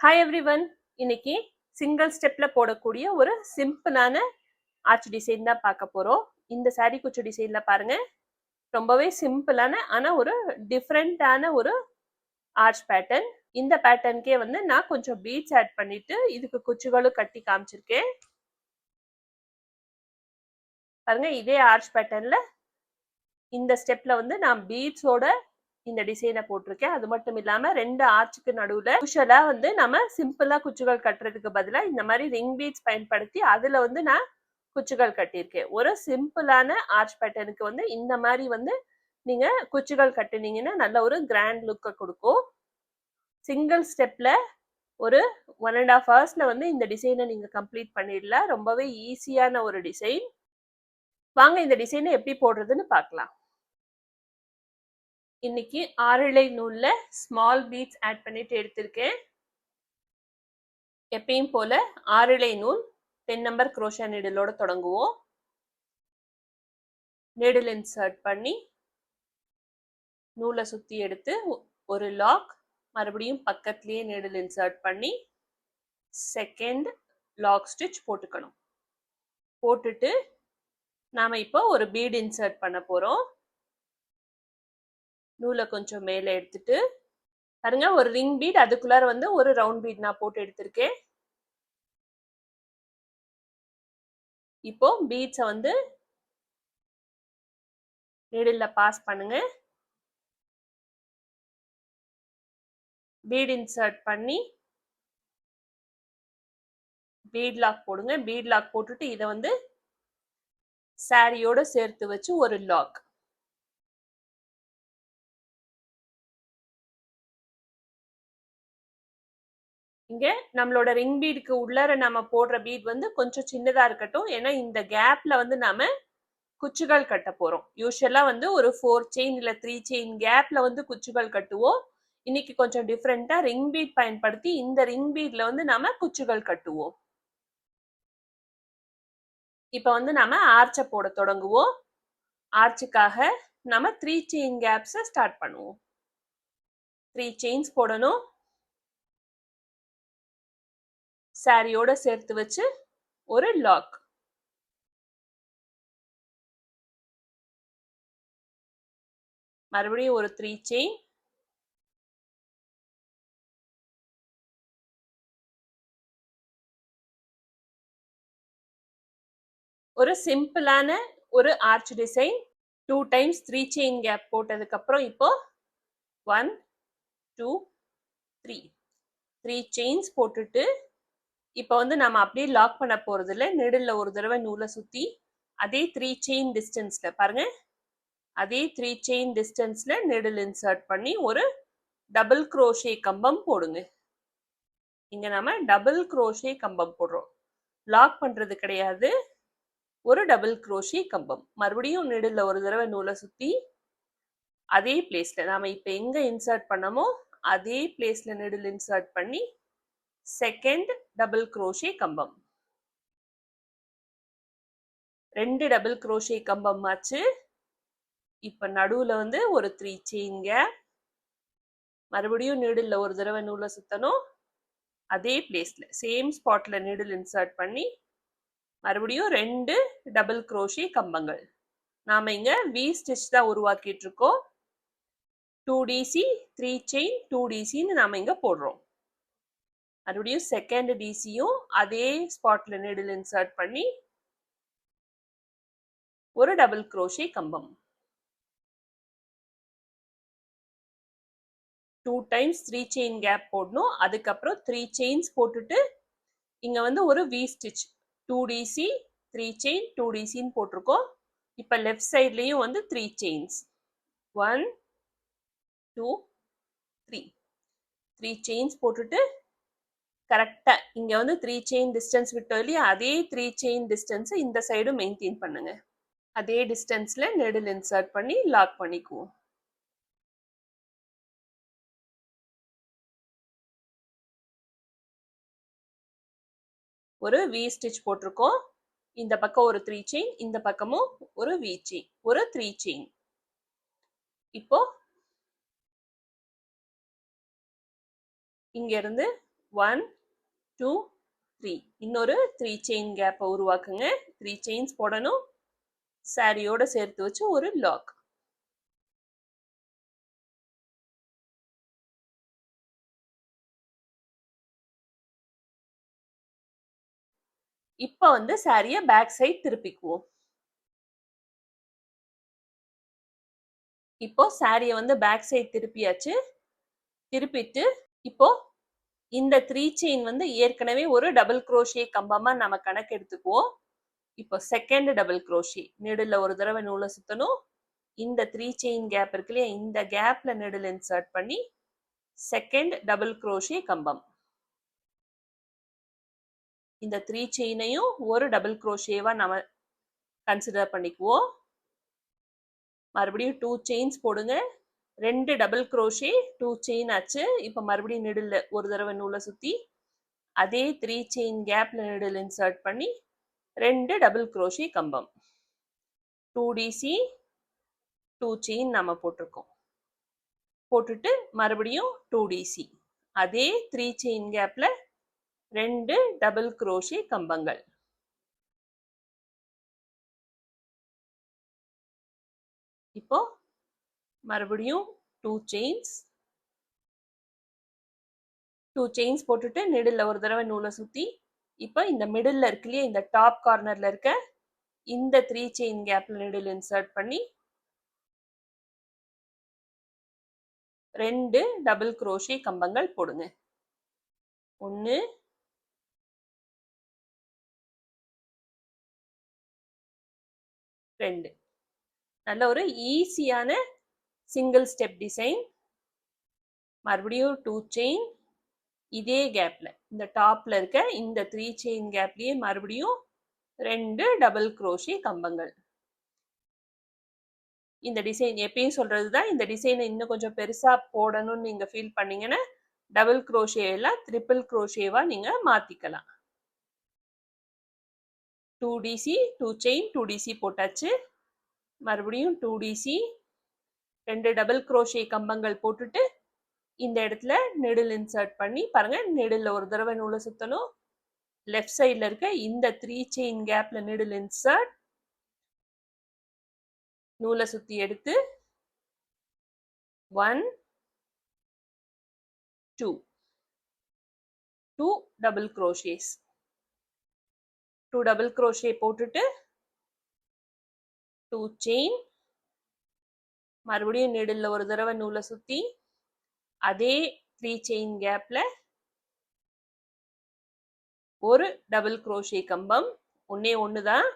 Hi everyone. இன்னைக்கு single ஸ்டெப்ல போடக்கூடிய ஒரு சிம்பிளான ஆர்ச் டிசைன் தான் பார்க்க போறோம். இந்த saree குச்சி டிசைன்ல பாருங்க, ரொம்பவே சிம்பிளான ஆனா ஒரு டிஃப்ரெண்டான ஒரு ஆர்ச் பேட்டர்ன். இந்த பேட்டர்னுக்கே வந்து நான் கொஞ்சம் பீட்ஸ் ஆட் பண்ணிட்டு இதுக்கு குச்சிகளும் கட்டி காமிச்சிருக்கேன். பாருங்க, இதே ஆர்ச் பேட்டர்ன்ல இந்த ஸ்டெப்ல வந்து நான் பீட்ஸோட இந்த டிசைனை போட்டிருக்கேன். அது மட்டும் இல்லாம ரெண்டு ஆர்ச்சுக்கு நடுவுல யூஷுவலா வந்து நம்ம சிம்பிளா குச்சிகள் கட்டுறதுக்கு பதிலா இந்த மாதிரி ரிங் பீட்ஸ் பயன்படுத்தி அதுல வந்து நான் குச்சிகள் கட்டியிருக்கேன். ஒரு சிம்பிளான ஆர்ச் பேட்டர்னுக்கு வந்து இந்த மாதிரி வந்து நீங்க குச்சிகள் கட்டுனீங்கன்னா நல்ல ஒரு கிராண்ட் லுக்கை கொடுக்கும். சிங்கிள் ஸ்டெப்ல ஒரு 1.5 ஹவர்ஸ்ல வந்து இந்த டிசைனை நீங்க கம்ப்ளீட் பண்ணிடலாம். ரொம்பவே ஈஸியான ஒரு டிசைன். வாங்க இந்த டிசைனை எப்படி போடுறதுன்னு பார்க்கலாம். இன்னைக்கு 6 இழை நூல்ல ஸ்மால் பீட்ஸ் ஆட் பண்ணிட்டு எடுத்திருக்கேன். எப்பயும் போல 6 இழை நூல் 10 நம்பர் crochet நீடிலோட தொடங்குவோம். நீடில் இன்சர்ட் பண்ணி நூலை சுத்தி எடுத்து ஒரு லாக், மறுபடியும் பக்கத்துலயே நீடில் இன்சர்ட் பண்ணி செகண்ட் லாக் ஸ்டிச் போட்டுக்கணும். போட்டுட்டு நாம இப்போ ஒரு பீட் இன்சர்ட் பண்ண போறோம். நூலை கொஞ்சம் மேலே எடுத்துட்டு பாருங்க, ஒரு ரிங் பீட், அதுக்குள்ளார வந்து ஒரு ரவுண்ட் பீட் நான் போட்டு எடுத்திருக்கேன். இப்போ பீட்ஸை வந்து நீடில்ல பாஸ் பண்ணுங்க. பீட் இன்சர்ட் பண்ணி பீட் லாக் போடுங்க. பீட் லாக் போட்டுட்டு இதை வந்து சாரியோட சேர்த்து வச்சு ஒரு லாக். இங்க நம்மளோட ரிங் பீடுக்கு உள்ளார நம்ம போடுற பீட் வந்து கொஞ்சம் சின்னதா இருக்கட்டும். ஏன்னா இந்த கேப்ல வந்து நாம குச்சிகள் கட்ட போறோம். யூஸ்வலா வந்து ஒரு 4 செயின் இல்ல 3 செயின் கேப்ல வந்து குச்சிகள் கட்டுவோம். இன்னைக்கு கொஞ்சம் டிஃப்ரெண்டா ரிங் பீட் பயன்படுத்தி இந்த ரிங் பீட்ல வந்து நாம குச்சிகள் கட்டுவோம். இப்ப வந்து நாம ஆர்ச்சை போட தொடங்குவோம். ஆர்ச்சுக்காக நம்ம 3 செயின் கேப்ஸை ஸ்டார்ட் பண்ணுவோம். 3 செயின்ஸ் போடணும். சாரியோட சேர்த்து வச்சு ஒரு லாக். மறுபடியும் ஒரு 3 செயின். ஒரு சிம்பிளான ஒரு arch design. 2 times 3 chain gap போட்டதுக்கு அப்புறம் இப்போ 1 2 3 3 செயின்ஸ் போட்டுட்டு இப்போ வந்து நம்ம அப்படியே லாக் பண்ண போறது இல்லை. நெடுல ஒரு தடவை நூலை சுத்தி அதே 3 செயின் டிஸ்டன்ஸ்ல பாருங்க, அதே 3 செயின் டிஸ்டன்ஸ்ல நெடில் இன்சர்ட் பண்ணி ஒரு டபுள் crochet கம்பம் போடுங்க. இங்க நம்ம டபுள் crochet கம்பம் போடுறோம், லாக் பண்றது கிடையாது. ஒரு டபுள் crochet கம்பம். மறுபடியும் நெடுல ஒரு தடவை நூலை சுத்தி அதே பிளேஸ்ல நாம இப்ப எங்க இன்சர்ட் பண்ணமோ அதே பிளேஸ்ல நெடில் இன்சர்ட் பண்ணி செகண்ட் டபுள் crochet கம்பம். 2 டபுள் crochet கம்பம் ஆச்சு. இப்ப நடுவுல வந்து ஒரு 3 செயின் கேப். மறுபடியும் நீடில்ல ஒரு தடவை நூலை சுத்தணும். அதே பிளேஸ்ல சேம் ஸ்பாட்ல நீடில் இன்சர்ட் பண்ணி மறுபடியும் 2 டபுள் crochet கம்பங்கள். நாம இங்க வி ஸ்டிச் தான் உருவாக்கிட்டு இருக்கோம். 2DC 3 செயின் 2DCன்னு நாம இங்க போடுறோம். மறுபடியும் செகண்ட் டிசியும் அதே ஸ்பாட்ல நீடில் இன்சர்ட் பண்ணி ஒரு டபுள் crochet கம்பம். 2 டைம்ஸ் 3 செயின் கேப் போடணும். அதுக்கப்புறம் 3 செயின்ஸ் போட்டுட்டு இங்க வந்து ஒரு வி ஸ்டிச் 2DC 3 செயின் 2DCன்னு போட்டிருக்கோம். இப்ப லெஃப்ட் சைட்லயும் வந்து 3 செயின்ஸ் 1 2 3 3 செயின்ஸ் போட்டுட்டு கரெக்டா இங்க வந்து 3 செயின் டிஸ்டன்ஸ் விட்டோம் இல்லையா, அதே 3 செயின் டிஸ்டன்ஸ் இந்த சைடும் மெயின்டைன் பண்ணுங்க. அதே டிஸ்டன்ஸ்ல நெடில் இன்சர்ட் பண்ணி லாக் பண்ணிக்குவோம். ஒரு வி ஸ்டிச் போட்டிருக்கோம். இந்த பக்கம் ஒரு 3 செயின், இந்த பக்கமும் ஒரு வி செயின், ஒரு 3 செயின். இப்போ இங்க இருந்து 1 2 3 இன்னொரு 3 செயின் கேப்பை உருவாக்குங்க. 3 செயின்ஸ் போடணும். சாரியோட சேர்த்து வச்சு ஒரு லாக். இப்போ வந்து சாரியை பேக் சைட் திருப்பிக்குவோம். இப்போ சாரியை வந்து பேக் சைட் திருப்பியாச்சு. திருப்பிட்டு இப்போ இந்த 3 செயின் வந்து ஏற்கனவே ஒரு டபுள் குரோஷே கம்பமா நம்ம கணக்கு எடுத்துக்குவோம். இப்போ செகண்ட் டபுள் குரோஷே, நீடில் ஒரு தடவை நூலை சுத்தணும். இந்த 3 செயின் கேப் இருக்கு இல்லையா, இந்த கேப்ல நீடில் இன்சர்ட் பண்ணி செகண்ட் டபுள் குரோஷே கம்பம். இந்த 3 செயினையும் ஒரு டபுள் குரோஷேவா நம்ம கன்சிடர் பண்ணிக்குவோம். மறுபடியும் 2 செயின்ஸ் போடுங்க. 2 டபுள் குரோஷே 2 செயின் ஆச்சு. இப்போ மறுபடியும் நீடில் ஒரு தடவை நூலை சுத்தி அதே 3 செயின் கேப்ல நீடில் இன்சர்ட் பண்ணி 2 டபுள் குரோஷே கம்பம். 2DC 2 செயின் நம்ம போட்டிருக்கோம். போட்டுட்டு மறுபடியும் 2DC அதே 3 செயின் கேப்ல 2 டபுள் குரோஷே கம்பங்கள். இப்போ மறுபடியும் 2 செயின்ஸ் போட்டுட்டு மிடில் ஒரு தடவை நூலை சுத்தி இப்போ இந்த மிடில் இருக்கு இல்லையா, இந்த டாப் கார்னர்ல இருக்க இந்த 3 செயின் கேப்ல நீடில் இன்சர்ட் பண்ணி 2 டபுள் குரோஷே கம்பங்கள் போடுங்க. 1 2. நல்ல ஒரு ஈஸியான சிங்கிள் ஸ்டெப் டிசைன். மறுபடியும் 2 செயின் இதே கேப்ல இந்த டாப்ல இருக்க இந்த 3 செயின் கேப்லயே மறுபடியும் 2 டபுள் குரோஷே கம்பங்கள். இந்த டிசைன் எப்பயும் சொல்றதுதான், இந்த டிசைனை இன்னும் கொஞ்சம் பெருசா போடணும்னு நீங்க ஃபீல் பண்ணீங்கன்னா டபுள் குரோஷே எல்லாம் ட்ரிபிள் குரோஷேவா நீங்க மாத்திக்கலாம். 2DC 2 செயின் 2DC போட்டாச்சு. மறுபடியும் 2DC 2 டபுள் குரோஷே கம்பங்கள் போட்டுட்டு இந்த இடத்துல நெடில் இன்சர்ட் பண்ணி பாருங்க, நெடில் ஒரு தடவை நூலை சுத்தணும். லெஃப்ட் சைட்ல இருக்க இந்த 3 செயின் கேப்ல நெடில் இன்சர்ட், நூலை சுத்தி எடுத்து 1 2 2 டபுள் குரோஷேஸ். 2 டபுள் குரோஷே போட்டுட்டு 2 செயின், மறுபடியும் நெடில் ஒரு தடவை நூலை சுத்தி அதே 3 செயின் கேப்ல ஒரு டபுள் குரோஷே கம்பம். ஒன்னே ஒண்ணுதான்.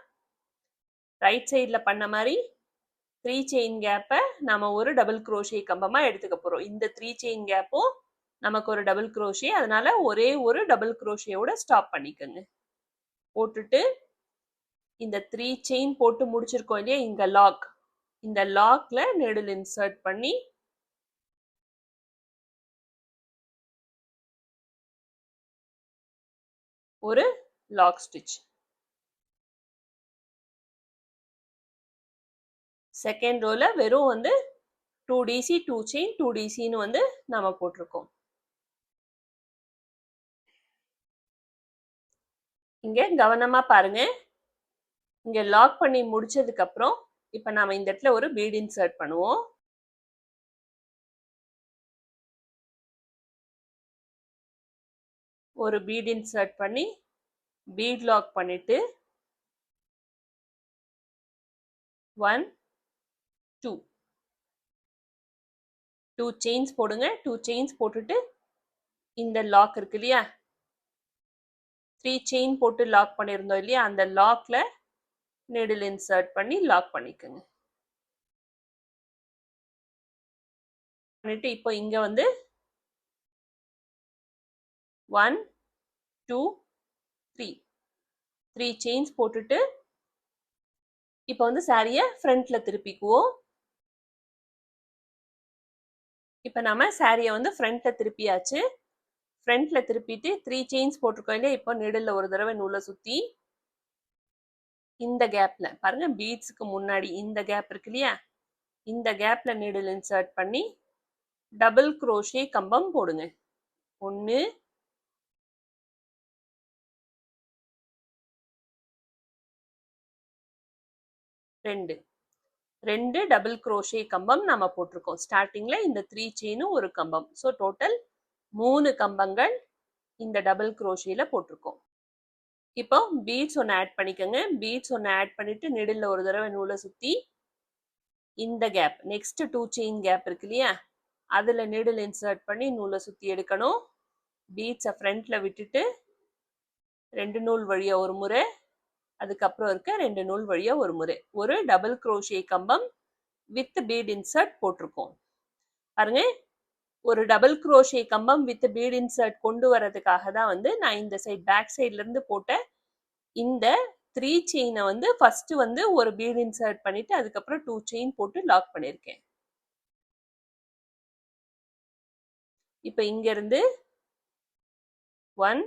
ரைட் சைட்ல பண்ண மாதிரி 3 செயின் கேப்பை நம்ம ஒரு டபுள் குரோஷே கம்பமா எடுத்துக்க போறோம். இந்த 3 செயின் கேப்பும் நமக்கு ஒரு டபுள் குரோஷே, அதனால ஒரே ஒரு டபுள் குரோஷேயோட ஸ்டாப் பண்ணிக்கோங்க. போட்டுட்டு இந்த 3 செயின் போட்டு முடிச்சிருக்கோம் இல்லையா, இங்க லாக், இந்த லாக்ல நெடில் இன்சர்ட் பண்ணி ஒரு லாக் ஸ்டிச். செகண்ட் ரோல வெறும் வந்து 2DC 2 செயின் 2DCன்னு வந்து நாம போட்டிருக்கோம். இங்க கவனமா பாருங்க. இங்க லாக் பண்ணி முடிச்சதுக்கு அப்புறம் இப்ப நாம இந்த இடத்துல ஒரு பீட் இன்சர்ட் பண்ணுவோம். ஒரு பீட் இன்சர்ட் பண்ணி பீட் லாக் பண்ணிட்டு 1 2 2 செயின்ஸ் போடுங்க. 2 செயின்ஸ் போட்டுட்டு இந்த லாக் இருக்கு இல்லையா, 3 செயின் போட்டு லாக் பண்ணியிருந்தோம் இல்லையா, அந்த லாக்ல நீடில் இன்சர்ட் பண்ணி லாக் பண்ணிக்கோங்க. பண்ணிட்டு இப்போ இங்க வந்து 1 2 3 செயின்ஸ் போட்டுட்டு இப்போ வந்து சாரியை ஃப்ரண்ட்ல திருப்பிக்குவோம். இப்போ நம்ம சாரியை வந்து ஃப்ரண்ட்ல திருப்பியாச்சு. ஃப்ரண்ட்ல திருப்பிட்டு 3 செயின்ஸ் போட்டிருக்கோம் இல்லையா, இப்போ நீடில் ஒரு தடவை நூலை சுத்தி இந்த கேப்ல பாருங்க, பீட்ஸுக்கு முன்னாடி இந்த கேப் இருக்கு இல்லையா, இந்த கேப்ல நீடில் இன்சர்ட் பண்ணி டபுள் குரோஷே கம்பம் போடுங்க. 1 2 2 டபுள் crochet கம்பம் நம்ம போட்டிருக்கோம். ஸ்டார்டிங்ல இந்த 3 செயினும் ஒரு கம்பம். ஸோ டோட்டல் 3 கம்பங்கள் இந்த டபுள் crochetல போட்டிருக்கோம். இப்போ பீட்ஸ் ஒன்று ஆட் பண்ணிக்கோங்க. பீட்ஸ் ஒன்று ஆட் பண்ணிட்டு நிடில் ஒரு தடவை நூலை சுற்றி இந்த கேப் நெக்ஸ்ட் 2 செயின் கேப் இருக்கு இல்லையா, அதில் நீடில் இன்சர்ட் பண்ணி நூலை சுற்றி எடுக்கணும். பீட்ஸை ஃப்ரண்ட்ல விட்டுட்டு 2 நூல் வழியா ஒரு முறை, அதுக்கப்புறம் இருக்க 2 நூல் வழியா ஒரு முறை, ஒரு டபுள் crochet கம்பம் வித் பீட் இன்சர்ட் போட்டிருக்கோம். பாருங்க, ஒரு டபுள் crochet கம்பம் வித் பீட் இன்சர்ட் கொண்டு வரதுக்காக தான் வந்து நான் இந்த சைட் பேக் சைட்ல இருந்து போட்ட இந்த 3 செயினை வந்து ஃபர்ஸ்ட் வந்து ஒரு பீட் இன்சர்ட் பண்ணிட்டு அதுக்கப்புறம் 2 செயின் போட்டு லாக் பண்ணியிருக்கேன். இப்போ இங்க இருந்து 1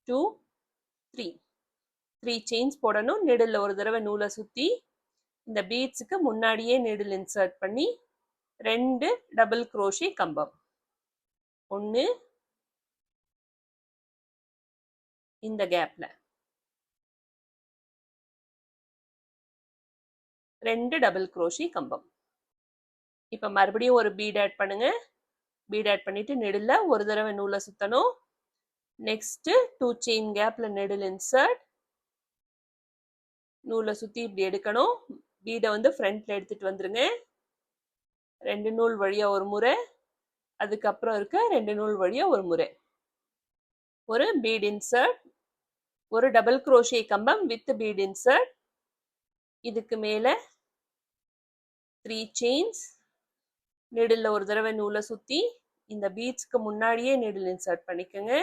2 3 செயின்ஸ் போடணும். நீடில் ஒரு தடவை நூலை சுத்தி இந்த பீட்ஸுக்கு முன்னாடியே நீடில் இன்சர்ட் பண்ணி 2 டபுள் crochet கம்பம், 1 இந்த கேப்ல, 2 டபுள் crochet கம்பம். இப்போ மறுபடியும் ஒரு பீட் ஆட் பண்ணுங்க. பீட் ஆட் பண்ணிட்டு நெடில் ஒரு தடவை நூலை சுத்தணும். நெக்ஸ்ட் 2 செயின் கேப்ல நெடில் இன்சர்ட், நூலை சுத்தி இப்படி எடுக்கணும். பீடை வந்து ஃப்ரண்ட்ல எடுத்துட்டு வந்துருங்க. 2 நூல் வழியா ஒரு முறை, அதுக்கப்புறம் இருக்க 2 நூல் வழியா ஒரு முறை, ஒரு பீட் இன்சர்ட், ஒரு டபுள் crochet கம்பம் வித் பீட் இன்சர்ட், இதுக்கு மேல 3 செயின்ஸ், நீடில் ஒரு தடவை நூலை சுத்தி இந்த பீட்ஸ்க்கு முன்னாடியே நீடில் இன்சர்ட் பண்ணிக்கோங்க.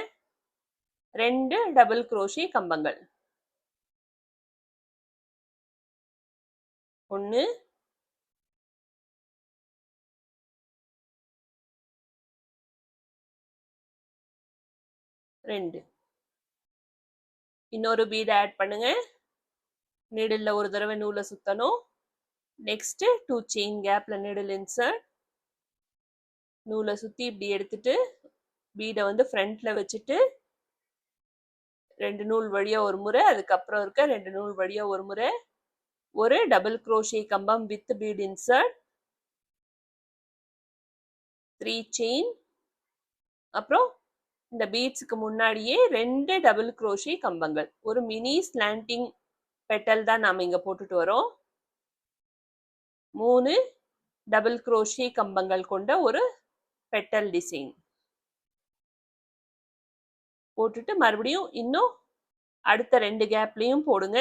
2 டபுள் crochet கம்பங்கள், 1 2, இன்னொரு பீட் ஆட் பண்ணுங்க. நீடில் ஒரு தடவை நூலை சுத்தணும். நெக்ஸ்ட் 2 செயின் கேப்ல நீடில் இன்சர்ட், நூலை சுத்தி இப்படி எடுத்துட்டு பீடை வந்து ஃப்ரண்ட்ல வச்சுட்டு 2 நூல் வழியா ஒரு முறை, அதுக்கப்புறம் இருக்க 2 நூல் வழியா ஒரு முறை, ஒரு டபுள் crochet கம்பம் வித் பீட் இன்சர்ட், 3 செயின், அப்புறம் இந்த பீட்ஸுக்கு முன்னாடியே 2 டபுள் crochet கம்பங்கள், ஒரு மினி ஸ்லாண்டிங் பெட்டல் தான் நாம இங்க போட்டுட்டு வரோம். 3 டபுள் crochet கம்பங்கள் கொண்ட ஒரு பெட்டல் டிசைன் போட்டுட்டு மறுபடியும் இன்னும் அடுத்த 2 கேப்லயும் போடுங்க.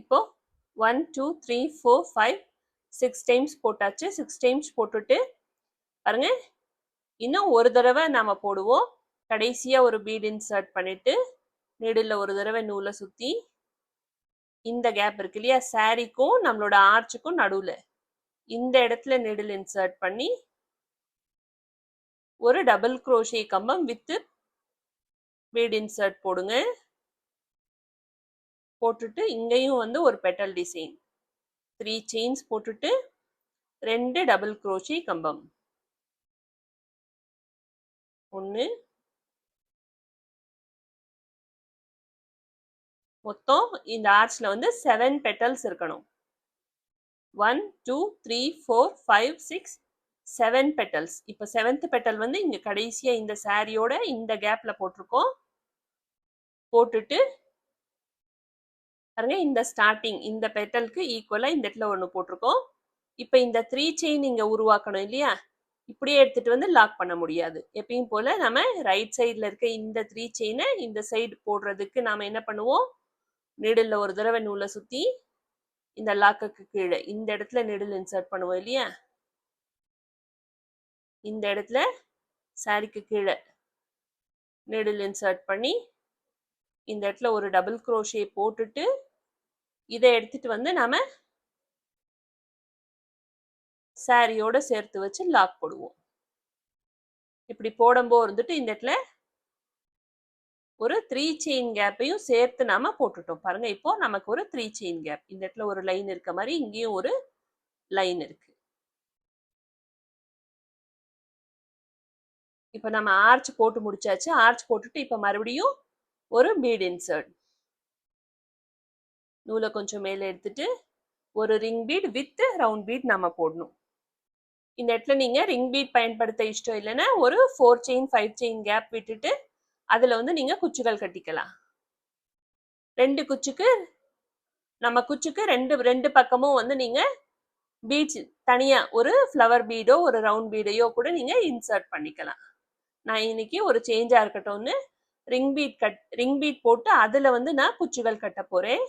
இப்போ 1 2 3 4 5 6 டைம்ஸ் போட்டாச்சு. 6 டைம்ஸ் போட்டுட்டு பாருங்க, இன்னும் ஒரு தடவை நாம போடுவோம். கடைசியா ஒரு பீட் இன்சர்ட் பண்ணிட்டு நீடில் ஒரு தடவை நூலை சுத்தி இந்த கேப் இருக்கு இல்லையா, சாரிக்கும் நம்மளோட ஆர்ச்சுக்கும் நடுவுல இந்த இடத்துல நீடில் இன்சர்ட் பண்ணி ஒரு டபுள் crochet கம்பம் வித் பீட் இன்சர்ட் போடுங்க. போட்டுட்டு இங்கேயும் வந்து ஒரு பெட்டல் டிசைன், 3 செயின்ஸ் போட்டுட்டு 2 டபுள் crochet கம்பம், 1, மொத்தம் இந்த ஆர்ச்ல வந்து 7 பெட்டல்ஸ் இருக்கணும். 1 2 3 4 5 6 7 பெட்டல்ஸ். இப்போ 7th பெட்டல் வந்து இங்க கடைசியா இந்த சாரியோட இந்த கேப்ல போட்டிருக்கோம். போட்டுட்டு பாருங்க, இந்த ஸ்டார்டிங் இந்த பெட்டலுக்கு ஈக்குவலா இந்த இடத்துல ஒன்று போட்டிருக்கோம். இப்போ இந்த 3 செயின் இங்க உருவாக்கணும் இல்லையா, இப்படியே எடுத்துட்டு வந்து லாக் பண்ண முடியாது. எப்பயும் போல நம்ம ரைட் சைட்ல இருக்க இந்த 3 செயினை இந்த சைடு போடுறதுக்கு நாம என்ன பண்ணுவோம், நீடில் ஒரு தடவை நூலை சுத்தி இந்த லாக்குக்கு கீழே இந்த இடத்துல நீடில் இன்சர்ட் பண்ணுவோம் இல்லையா, இந்த இடத்துல சாரிக்கு கீழே நீடில் இன்சர்ட் பண்ணி இந்த இடத்துல ஒரு டபுள் crochet போட்டுட்டு இதை எடுத்துட்டு வந்து நாம சாரியோட சேர்த்து வச்சு லாக் போடுவோம். இப்படி போடும்போது வந்துட்டு இந்த இடத்துல ஒரு 3 செயின் கேப்பையும் சேர்த்து நாம போட்டுட்டோம். பாருங்க, இப்போ நமக்கு ஒரு 3 செயின் கேப், இந்த இடத்துல ஒரு லைன் இருக்க மாதிரி இங்கேயும் ஒரு லைன் இருக்கு. இப்போ நம்ம ஆர்ச் போட்டு முடிச்சாச்சு. ஆர்ச் போட்டுட்டு இப்போ மறுபடியும் ஒரு பீட் இன்சர்ட், நூலை கொஞ்சம் மேலே எடுத்துட்டு ஒரு ring bead with round bead நம்ம போடணும். இந்த இடத்துல நீங்க ரிங் பீட் பயன்படுத்த இஷ்டம் இல்லைன்னா ஒரு 4 செயின் 5 செயின் கேப் விட்டுட்டு அதுல வந்து நீங்க குச்சிகள் கட்டிக்கலாம். ரெண்டு குச்சிக்கு நம்ம குச்சிக்கு ரெண்டு பக்கமும் வந்து நீங்க பீட்ஸ் தனியா ஒரு ஃப்ளவர் பீடோ ஒரு ரவுண்ட் பீடையோ கூட நீங்க இன்சர்ட் பண்ணிக்கலாம். நான் இன்னைக்கு ஒரு சேஞ்சா இருக்கட்டும்னு ரிங் பீட் போட்டு அதுல வந்து நான் குச்சிகள் கட்ட போறேன்.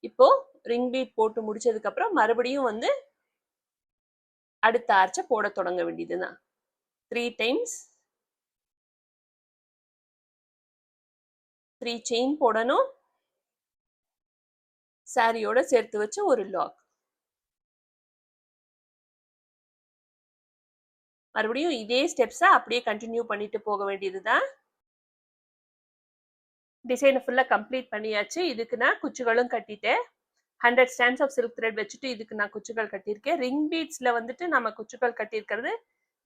இப்போ ரிங் பீட் போட்டு முடிச்சதுக்கு அப்புறம் மறுபடியும் வந்து அடுத்த ஆர்ச்சை போட தொடங்க வேண்டியதுதான். 3 டைம்ஸ் 3 செயின் போடணும். சாரியோட சேர்த்து வச்சு ஒரு லாக். மறுபடியும் இதே ஸ்டெப்ஸை அப்படியே கண்டினியூ பண்ணிட்டு போக வேண்டியதுதான். டிசைனை ஃபுல்லாக கம்ப்ளீட் பண்ணியாச்சு. இதுக்கு நான் குச்சிகளும் கட்டிட்டேன். 100 ஸ்டாண்ட்ஸ் ஆஃப் சில்க் த்ரெட் வச்சுட்டு இதுக்கு நான் குச்சிகள் கட்டியிருக்கேன். ரிங் பீட்ஸில் வந்துட்டு நம்ம குச்சிகள் கட்டியிருக்கிறது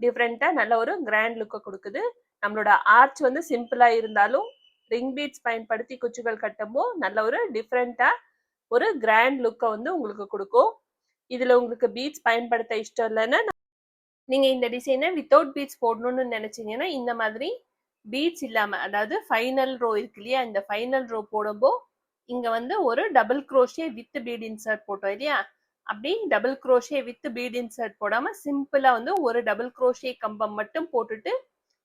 டிஃப்ரெண்ட்டாக நல்ல ஒரு கிராண்ட் லுக்கை கொடுக்குது. நம்மளோட ஆர்ச் வந்து சிம்பிளாக இருந்தாலும் ரிங் பீட்ஸ் பயன்படுத்தி குச்சிகள் கட்டும்போது நல்ல ஒரு டிஃப்ரெண்ட்டாக ஒரு கிராண்ட் லுக்கை வந்து உங்களுக்கு கொடுக்கும். இதில் உங்களுக்கு பீட்ஸ் பயன்படுத்த இஷ்டம் இல்லைன்னா நீங்கள் இந்த டிசைனை வித்தவுட் பீட்ஸ் போடணும்னு நினச்சிங்கன்னா இந்த மாதிரி பீட்ஸ் இல்லாமல், அதாவது ஃபைனல் ரோ இருக்கு இல்லையா, இந்த ஃபைனல் ரோ போடும்போது இங்கே வந்து ஒரு double crochet with bead insert போட்டோம் இல்லையா, அப்படி double crochet with bead insert போடாமல் சிம்பிளாக வந்து ஒரு டபுள் க்ரோஷே கம்பம் மட்டும் போட்டுட்டு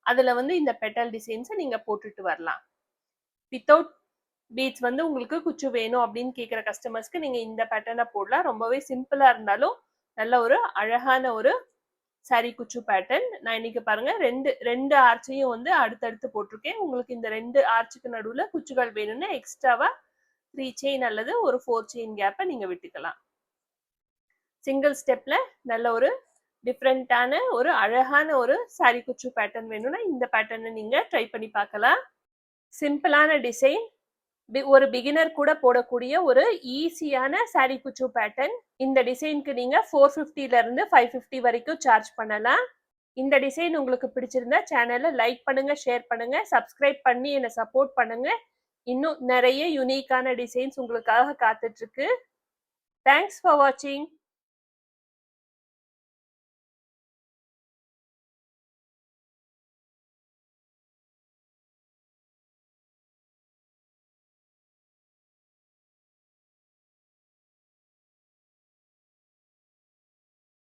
அதில் வந்து இந்த பெட்டல் டிசைன்ஸை நீங்கள் போட்டுட்டு வரலாம். வித்தவுட் பீட்ஸ் வந்து உங்களுக்கு குச்சி வேணும் அப்படின்னு கேட்குற கஸ்டமர்ஸ்க்கு நீங்கள் இந்த பேட்டர்னை போடலாம். ரொம்பவே சிம்பிளாக இருந்தாலும் நல்ல ஒரு அழகான ஒரு சாரி குச்சு பேட்டர்ன். நான் இன்னைக்கு பாருங்க ரெண்டு ஆர்ச்சையும் வந்து அடுத்தடுத்து போட்டிருக்கேன். உங்களுக்கு இந்த 2 ஆர்ச்சுக்கு நடுவில் குச்சிகள் வேணும்னா எக்ஸ்ட்ராவா 3 செயின் அல்லது ஒரு 4 செயின் கேப்பை நீங்க விட்டுக்கலாம். சிங்கிள் ஸ்டெப்ல நல்ல ஒரு டிஃப்ரெண்டான ஒரு அழகான ஒரு சாரி குச்சு பேட்டர்ன் வேணும்னா இந்த பேட்டர்னை நீங்க ட்ரை பண்ணி பார்க்கலாம். சிம்பிளான டிசைன், ஒரு பிகினர் கூட போடக்கூடிய ஒரு ஈஸியான சாரி குச்சு பேட்டர்ன். இந்த டிசைனுக்கு நீங்க 450ல இருந்து 550 வரைக்கும் சார்ஜ் பண்ணலாம். இந்த டிசைன் உங்களுக்கு பிடிச்சிருந்தா சேனலை லைக் பண்ணுங்க, ஷேர் பண்ணுங்க, சப்ஸ்கிரைப் பண்ணி என்னை சப்போர்ட் பண்ணுங்க. இன்னும் நிறைய யூனிக்கான டிசைன்ஸ் உங்களுக்காக காத்துட்டு இருக்கு. தேங்க்ஸ் ஃபார் வாட்சிங்.